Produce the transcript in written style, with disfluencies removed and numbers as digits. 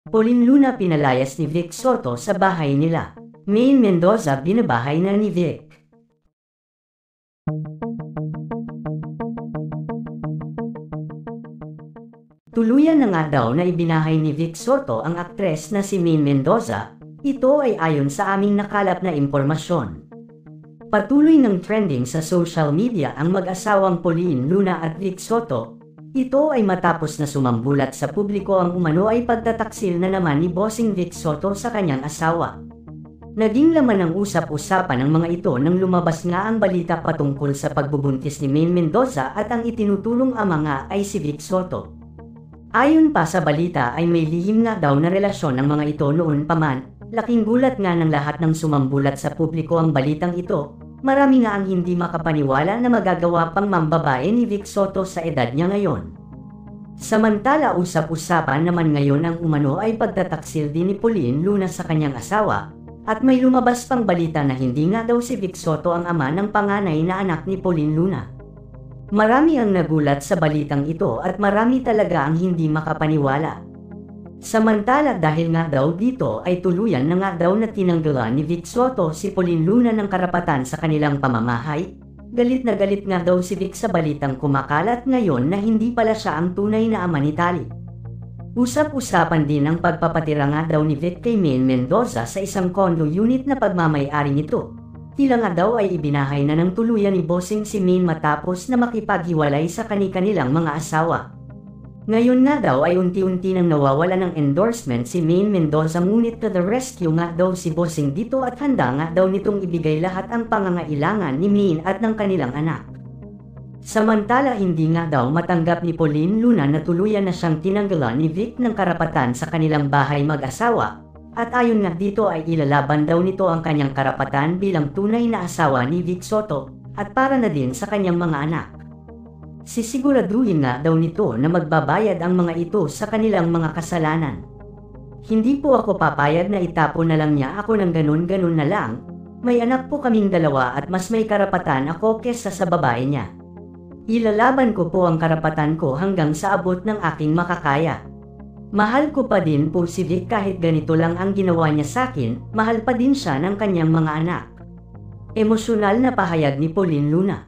Pauline Luna pinalayas ni Vic Soto sa bahay nila. Maine Mendoza binabahay na ni Vic. Tuluyan na nga daw na ibinahay ni Vic Soto ang aktres na si Maine Mendoza. Ito ay ayon sa aming nakalap na impormasyon. Patuloy ng trending sa social media ang mag-asawang Pauline Luna at Vic Soto. Ito ay matapos na sumambulat sa publiko ang umano ay pagtataksil na naman ni Bossing Vic Soto sa kanyang asawa. Naging laman ng usap-usapan ng mga ito nang lumabas nga ang balita patungkol sa pagbubuntis ni Maine Mendoza at ang itinutulong ama nga ay si Vic Soto. Ayon pa sa balita ay may lihim nga daw na relasyon ng mga ito noon pa man. Laking gulat nga ng lahat ng sumambulat sa publiko ang balitang ito. Marami nga ang hindi makapaniwala na magagawa pang mambabae ni Vic Soto sa edad niya ngayon. Samantala usap-usapan naman ngayon ang umano ay pagtataksil din ni Pauline Luna sa kanyang asawa, at may lumabas pang balita na hindi nga daw si Vic Soto ang ama ng panganay na anak ni Pauline Luna. Marami ang nagulat sa balitang ito at marami talaga ang hindi makapaniwala. Samantala dahil nga daw dito ay tuluyan na nga daw na tinanggalan ni Vic Soto si Pauline Luna ng karapatan sa kanilang pamamahay. Galit na galit nga daw si Vic sa balitang kumakalat ngayon na hindi pala siya ang tunay na ama ni Tali. Usap-usapan din ang pagpapatira nga daw ni Vic kay Maine Mendoza sa isang condo unit na pagmamay-ari nito. Tila nga daw ay ibinahay na ng tuluyan ni Bossing si Maine matapos na makipaghiwalay sa kani-kanilang mga asawa. Ngayon nga daw ay unti-unti nang nawawala ng endorsement si Maine Mendoza ngunit to the rescue nga daw si Bossing dito at handa nga daw nitong ibigay lahat ang pangangailangan ni Maine at ng kanilang anak. Samantala hindi nga daw matanggap ni Pauline Luna na tuluyan na siyang tinanggalan ni Vic ng karapatan sa kanilang bahay mag-asawa, at ayon nga dito ay ilalaban daw nito ang kanyang karapatan bilang tunay na asawa ni Vic Soto at para na din sa kanyang mga anak. Sisiguraduhin nga daw nito na magbabayad ang mga ito sa kanilang mga kasalanan. Hindi po ako papayag na itapon na lang niya ako ng ganun-ganun na lang. May anak po kaming dalawa at mas may karapatan ako kesa sa babae niya. Ilalaban ko po ang karapatan ko hanggang sa abot ng aking makakaya. Mahal ko pa din po si Vic kahit ganito lang ang ginawa niya sa akin, mahal pa din siya ng kanyang mga anak. Emosyonal na pahayag ni Pauline Luna.